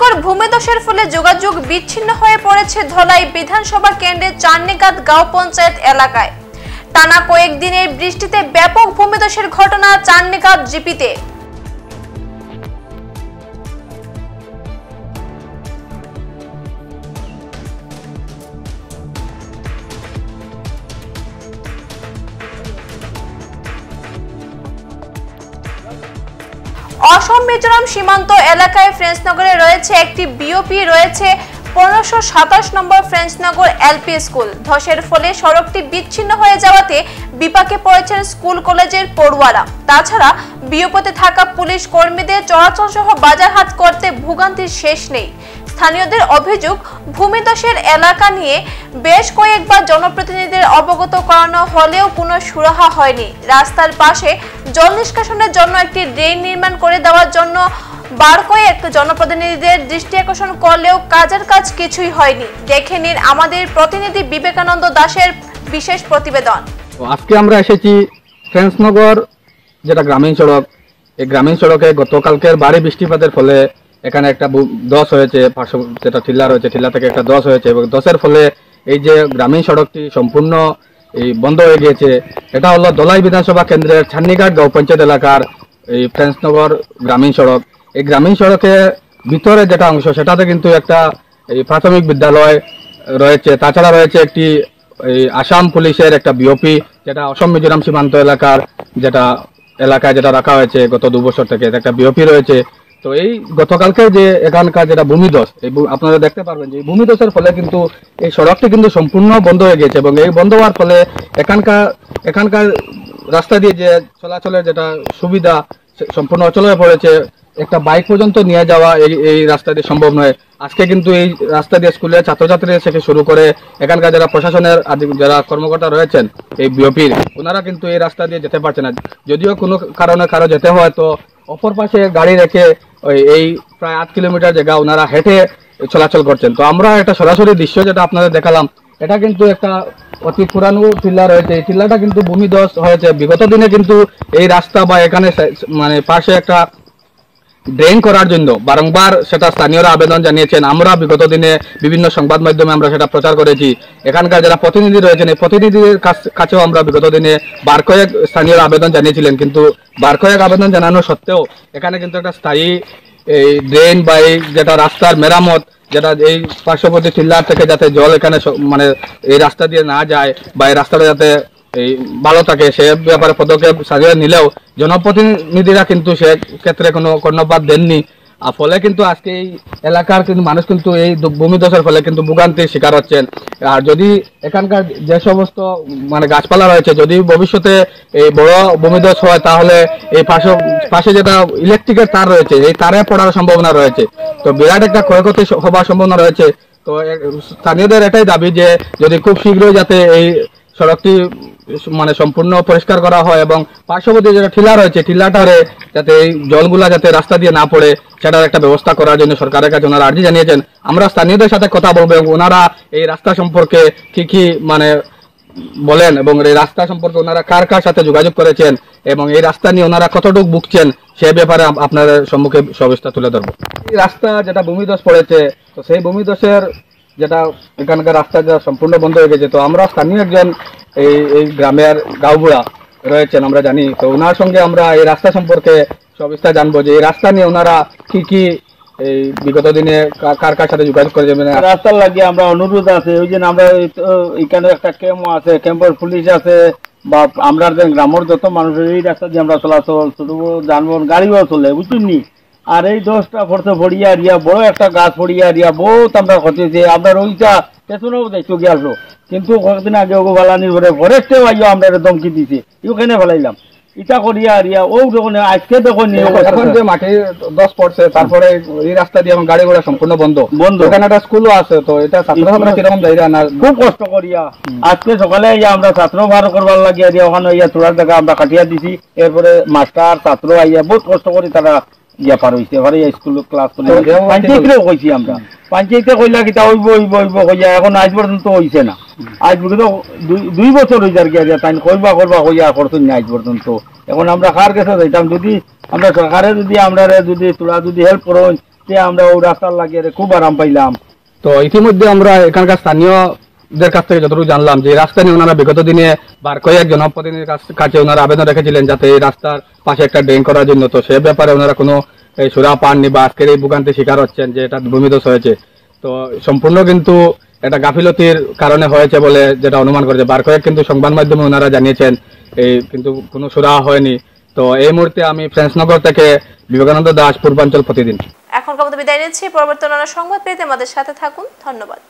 ভয়ঙ্কর ভূমিধসের ফলে যোগাযোগ বিচ্ছিন্ন হয়ে পড়েছে ধলাই বিধানসভা কেন্দ্রের চান্নিঘাট গাঁও পঞ্চায়েত এলাকায়। টানা কয়েকদিনের বৃষ্টিতে ব্যাপক ভূমিধসের ঘটনা চান্নিঘাট জিপিতে। অসম মিজোরাম সীমান্ত এলাকায় ফ্রেঞ্চনগরে রয়েছে একটি বিওপি, রয়েছে 1527 নম্বর ফ্রেঞ্চনগর এলপি স্কুল। ধসের ফলে সড়কটি বিচ্ছিন্ন হয়ে যাওয়াতে বিপাকে পড়েছেন স্কুল কলেজের পড়ুয়ারা। তাছাড়া বিওপিতে থাকা পুলিশ কর্মীদের চলাচল সহ বাজারহাট করতে ভোগান্তির শেষ নেই। স্থানীয়দের অভিযোগ, ভূমিধসের এলাকা নিয়ে বেশ কয়েকবার জনপ্রতিনিধিদের অবগত করানো হলেও কোনো সুরাহা হয়নি। রাস্তার পাশে জল নিষ্কাশনের জন্য একটি ড্রেন নির্মাণ করে দেওয়ার জন্য বার কয়েক জনপ্রতিনিধিদের দৃষ্টি আকর্ষণ করলেও কাজের কাজ কিছুই হয়নি। দেখে নিন আমাদের প্রতিনিধি বিবেকানন্দ দাসের বিশেষ প্রতিবেদন। আজকে আমরা এসেছি ফ্রেঞ্চনগর, যেটা গ্রামীণ সড়ক। এই গ্রামীণ সড়কে গতকালকের ভারী বৃষ্টিপাতের ফলে এখানে একটা ধস হয়েছে, যেটা টিলা রয়েছে, টিলা থেকে একটা ধস হয়েছে এবং ধসের ফলে এই যে গ্রামীণ সড়কটি সম্পূর্ণ বন্ধ হয়ে গিয়েছে। এটা হলো ধলাই বিধানসভা কেন্দ্রের চান্নিঘাট গাঁও পঞ্চায়েত এলাকার এই ফ্রেঞ্চনগর গ্রামীণ সড়ক। এই গ্রামীণ সড়কের ভিতরে যেটা অংশ, সেটাতে কিন্তু একটা প্রাথমিক বিদ্যালয় রয়েছে। তাছাড়া রয়েছে একটি আসাম পুলিশের একটা বিওপি, যেটা অসম মিজোরাম সীমান্ত এলাকার এলাকায় যেটা রাখা হয়েছে গত 2 বছর থেকে, একটা বিওপি রয়েছে। তো এই গতকালকে যে এখানকার যেটা ভূমিধস, আপনারা দেখতে পারবেন যে এই ভূমিধসের ফলে কিন্তু এই সড়কটি কিন্তু সম্পূর্ণ বন্ধ হয়ে গেছে এবং এই বন্ধ হওয়ার ফলে এখানকার রাস্তা দিয়ে যে চলাচলের যেটা সুবিধা সম্পূর্ণ অচল হয়ে পড়েছে। একটা বাইক পর্যন্ত নিয়ে যাওয়া এই রাস্তা দিয়ে সম্ভব নয়। আজকে কিন্তু এই রাস্তা দিয়ে স্কুলের ছাত্রছাত্রীদের থেকে শুরু করে এখানকার যারা প্রশাসনের যারা কর্মকর্তা রয়েছেন এই বিওপির, ওনারা কিন্তু এই রাস্তা দিয়ে যেতে পারছে না। যদিও কোনো কারণে কারো যেতে হয় তো অপর পাশে গাড়ি রেখে এই প্রায় 8 কিলোমিটার জায়গা ওনারা হেঁটে চলাচল করছেন। তো আমরা একটা সরাসরি দৃশ্য যেটা আপনাদের দেখালাম, এটা কিন্তু একটা অতি পুরানো টিলা রয়েছে। এই টিলাটা কিন্তু ভূমিধস হয়েছে বিগত দিনে, কিন্তু এই রাস্তা বা এখানে মানে পাশে একটা ড্রেন করার জন্য বারংবার সেটা স্থানীয়রা আবেদন জানিয়েছেন। আমরা বিগত দিনে বিভিন্ন সংবাদ মাধ্যমে আমরা সেটা প্রচার করেছি। এখানকার যারা প্রতিনিধি রয়েছেন এই প্রতিনিধিদের কাছেও আমরা বিগত দিনে বার কয়েক স্থানীয়রা আবেদন জানিয়েছিলেন, কিন্তু বার কয়েক আবেদন জানানো সত্ত্বেও এখানে কিন্তু একটা স্থায়ী এই ড্রেন বা এই যেটা রাস্তার মেরামত, যেটা এই পার্শ্ববর্তী টিল্লার থেকে যাতে জল এখানে মানে এই রাস্তা দিয়ে না যায় বা এই রাস্তাটা যাতে এই ভালো থাকে, সে ব্যাপারে পদক্ষেপ সাজিয়ে নিলেও জনপ্রতিনিধিরা কিন্তু সে ক্ষেত্রে কোনো কর্ণপাত দেননি। আর ফলে কিন্তু আজকে এই এলাকার কিন্তু মানুষ কিন্তু এই ভূমিধসের ফলে কিন্তু ভোগান্তির শিকার হচ্ছেন। আর যদি এখানকার যে সমস্ত মানে গাছপালা রয়েছে, যদি ভবিষ্যতে এই বড় ভূমিধস হয় তাহলে এই পাশে যেটা ইলেকট্রিকের তার রয়েছে এই তারে পড়ার সম্ভাবনা রয়েছে। তো বিরাট একটা ক্ষয়ক্ষতি হবার সম্ভাবনা রয়েছে। তো স্থানীয়দের এটাই দাবি যে যদি খুব শীঘ্রই যাতে এই সড়কটি মানে সম্পূর্ণ পরিষ্কার করা হয় এবং পার্শ্ববর্তী যেটা টিলা রয়েছে টিলাটারে যাতে এই জলগুলা যাতে রাস্তা দিয়ে না পড়ে সেটার একটা ব্যবস্থা করার জন্য সরকারের কাছে ওনারা আর্জি জানিয়েছেন। আমরা স্থানীয়দের সাথে কথা বলবো এবং ওনারা এই রাস্তা সম্পর্কে কি মানে বলেন এবং এই রাস্তা সম্পর্কে ওনারা কার কার সাথে যোগাযোগ করেছেন এবং এই রাস্তা নিয়ে ওনারা কতটুকু ভুগছেন সে ব্যাপারে আপনাদের সম্মুখে সবিস্তার তুলে ধরবো। এই রাস্তা যেটা ভূমিধস পড়েছে, তো সেই ভূমিধসের যেটা এখানকার রাস্তা যেটা সম্পূর্ণ বন্ধ হয়ে গেছে। তো আমরা স্থানীয় একজন এই গ্রামের গাঁওবুড়া রয়েছেন আমরা জানি, তো ওনার সঙ্গে আমরা এই রাস্তা সম্পর্কে সবিস্তার জানবো যে এই রাস্তা নিয়ে ওনারা কি এই বিগত দিনে কার কার সাথে যোগাযোগ করে যাবেন। রাস্তার লাগিয়ে আমরা অনুরোধ আছে, ওই জন্য আমরা এখানে একটা ক্যাম্প আছে, ক্যাম্পের পুলিশ আছে বা আমরা গ্রামের যত মানুষের এই রাস্তা দিয়ে আমরা চলাচল ছোট বড় যানবাহন গাড়িও চলে, বুঝছেন নি। আর এই দোষটা পড়তে পড়িয়া রিয়া বড় একটা গাছ পড়িয়া রিয়া বহুত আমরা ক্ষতি হয়েছে। আপনার ওইটা পেছনেও দেখছো গিয়ে কিন্তু কয়েকদিন আগে ওগো ফালানির ঘরে ফরেস্টেও আইও আমরা ধমকি দিছে, ওখানে ফেলাইলাম ইটা করিয়া রিয়া ও যখন আজকে তখন এখন যে মাটি দশ পড়ছে তারপরে এই রাস্তা দিয়ে এখন গাড়ি ঘোড়া সম্পূর্ণ বন্ধ এখানে একটা স্কুলও আছে। তো এটা ছাত্রছাত্রীরা কিরকম যাই না খুব কষ্ট করিয়া আজকে সকালে আমরা ছাত্র ভার করবার লাগিয়া দিয়া ওখানে ইয়া চূড়ার জায়গা আমরা কাটিয়া দিছি। এরপরে মাস্টার ছাত্র আইয়া বহুত কষ্ট করি তারা গিয়া পার হয়েছে। এবারে স্কুল ক্লাস করে পঞ্চায়েতেও কইছি আমরা, পঞ্চায়েতে কইলা কিতা হইব কইয়া এখন আজ পর্যন্ত হইছে না। আজ পর্যন্ত 2 বছর হয়ে যার গিয়া তাই করবা কইয়া করছেন না আজ পর্যন্ত। এখন আমরা কার কাছে যাইতাম? যদি আমরা সরকারে যদি আমরা যদি তোরা যদি হেল্প করো তে আমরা ওই রাস্তার লাগিয়ে খুব আরাম পাইলাম। তো ইতিমধ্যে আমরা এখানকার স্থানীয়দের কাছ থেকে যতটুকু জানলাম যে রাস্তা নিয়ে ওনারা বিগত দিনে বার কয়েক জনপ্রতিনিধির কাছে ওনারা আবেদন রেখেছিলেন যাতে এই রাস্তার পাশে একটা ড্রেন করার জন্য। তো সে ব্যাপারে ওনারা কোনো সুরা পাননি বা আজকের এই ভোগান্তির শিকার হচ্ছেন যে এটা ভূমিধস হয়েছে। তো সম্পূর্ণ কিন্তু এটা গাফিলতির কারণে হয়েছে বলে যেটা অনুমান করেছে বার কয়েক কিন্তু সংবাদ মাধ্যমে ওনারা জানিয়েছেন, এই কিন্তু কোনো সুরা হয়নি। তো এই মুহূর্তে আমি ফ্রেন্সনগর থেকে বিবেকানন্দ দাস, পূর্বাঞ্চল প্রতিদিন। এখনকার মতো বিদায় নিচ্ছি। পরবর্তী অন্যান্য সংবাদ পেতে আমাদের সাথে থাকুন। ধন্যবাদ।